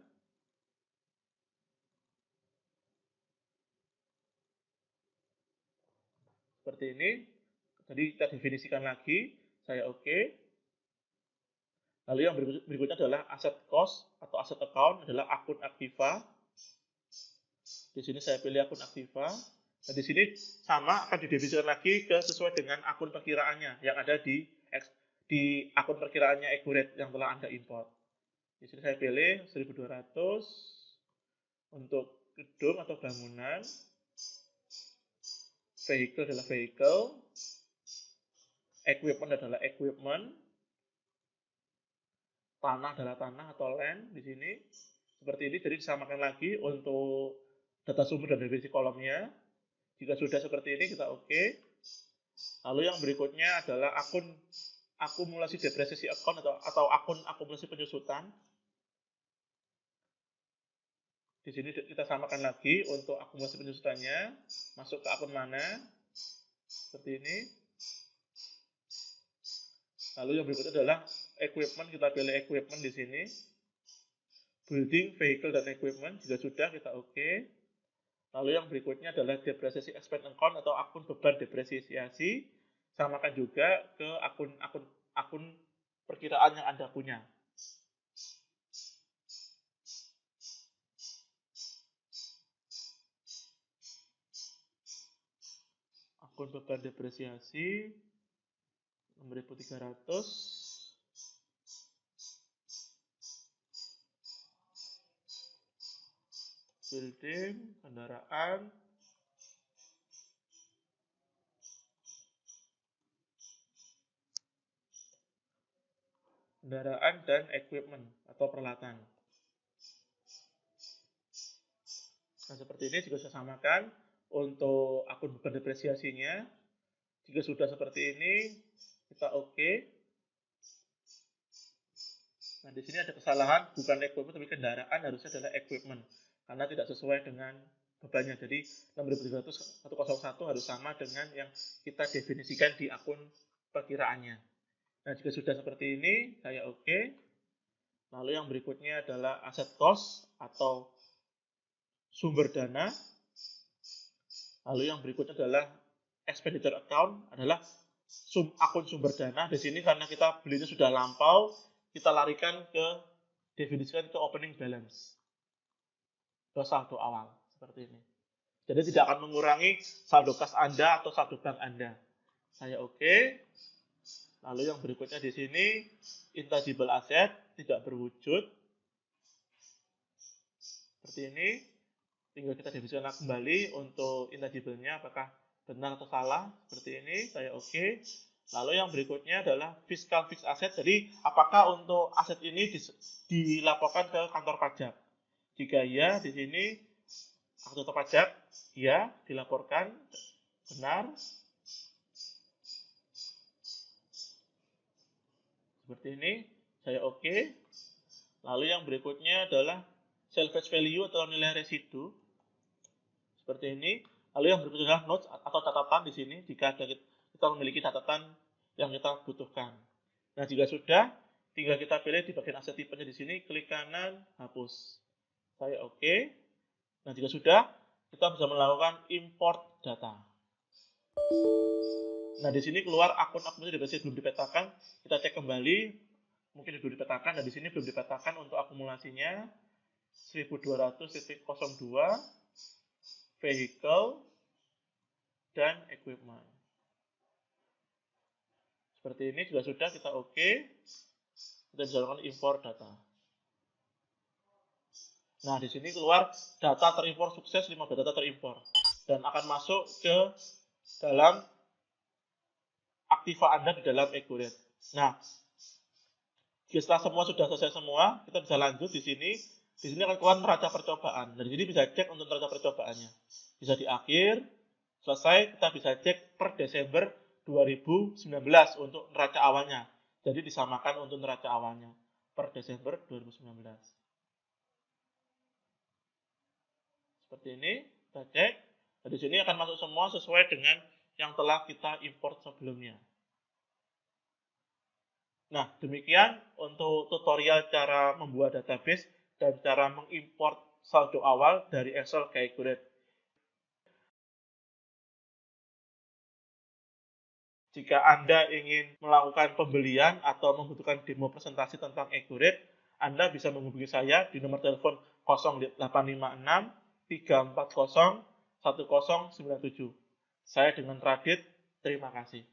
Seperti ini. Jadi kita definisikan lagi, saya OK. Lalu yang berikutnya adalah aset cost atau aset account adalah akun Aktiva. Di sini saya pilih akun Aktiva. Dan di sini sama akan didefinisikan lagi sesuai dengan akun perkiraannya yang ada di akun perkiraannya Accurate yang telah Anda import. Di sini saya pilih 1200 untuk gedung atau bangunan. Vehicle adalah vehicle. Equipment adalah equipment. Tanah adalah tanah atau land di sini. Seperti ini, jadi disamakan lagi untuk data sumber dan definisi kolomnya. Jika sudah seperti ini, kita OK. Lalu yang berikutnya adalah akun akumulasi depresiasi account atau akun akumulasi penyusutan. Di sini kita samakan lagi untuk akumulasi penyusutannya. Masuk ke akun mana. Seperti ini. Lalu yang berikutnya adalah equipment. Kita pilih equipment di sini. Building, vehicle, dan equipment. Jika sudah, kita OK. Lalu yang berikutnya adalah depresiasi expense account atau akun beban depresiasi. Samakan juga ke akun perkiraan yang Anda punya. Akun beban depresiasi 6.300. Building, kendaraan, dan equipment atau peralatan. Nah, seperti ini juga saya samakan untuk akun beban depresiasinya. Jika sudah seperti ini, kita oke. Nah, di sini ada kesalahan, bukan equipment, tapi kendaraan, harusnya adalah equipment. Karena tidak sesuai dengan bebannya. Jadi, 6300 harus sama dengan yang kita definisikan di akun perkiraannya. Nah, jika sudah seperti ini, saya oke. Lalu yang berikutnya adalah asset cost atau sumber dana. Lalu yang berikutnya adalah expenditure account, adalah akun sumber dana. Di sini karena kita belinya sudah lampau, kita larikan ke definisikan ke opening balance, ke saldo awal seperti ini. Jadi tidak akan mengurangi saldo kas Anda atau saldo bank Anda. Saya oke. Lalu yang berikutnya di sini intangible asset tidak berwujud. Seperti ini. Tinggal kita definisikan kembali untuk intangible-nya apakah benar atau salah. Seperti ini. Saya oke. Lalu yang berikutnya adalah fiscal fixed asset. Jadi apakah untuk aset ini dilaporkan ke kantor pajak? Jika iya, di sini kantor pajak ya dilaporkan benar. Seperti ini, saya oke. Lalu yang berikutnya adalah salvage value atau nilai residu. Seperti ini. Lalu yang berikutnya adalah notes atau catatan di sini jika kita memiliki catatan yang kita butuhkan. Nah, jika sudah, tinggal kita pilih di bagian aset tipenya di sini, klik kanan, hapus. Saya oke. Nah, jika sudah, kita bisa melakukan import data. Nah, di sini keluar akun-akun yang belum dipetakan. Kita cek kembali, mungkin belum dipetakan. Nah, di sini belum dipetakan untuk akumulasinya 1200.02 vehicle dan equipment. Seperti ini juga sudah, kita oke. Kita bisa lakukan import data. Nah, di sini keluar data terimpor sukses, 5 data terimpor. Dan akan masuk ke dalam aktiva Anda di dalam Egoret. Nah, setelah semua sudah selesai semua, kita bisa lanjut di sini. Di sini akan keluar neraca percobaan. Dan di sini bisa cek untuk neraca percobaannya. Bisa di akhir, selesai, kita bisa cek per Desember 2019 untuk neraca awalnya. Jadi disamakan untuk neraca awalnya per Desember 2019. Seperti ini, kita cek. Dan di sini akan masuk semua sesuai dengan yang telah kita import sebelumnya. Nah, demikian untuk tutorial cara membuat database dan cara mengimport saldo awal dari Excel ke Egoret. Jika Anda ingin melakukan pembelian atau membutuhkan demo presentasi tentang Egoret, Anda bisa menghubungi saya di nomor telepon 0856 340 1097. Saya dengan Radit, terima kasih.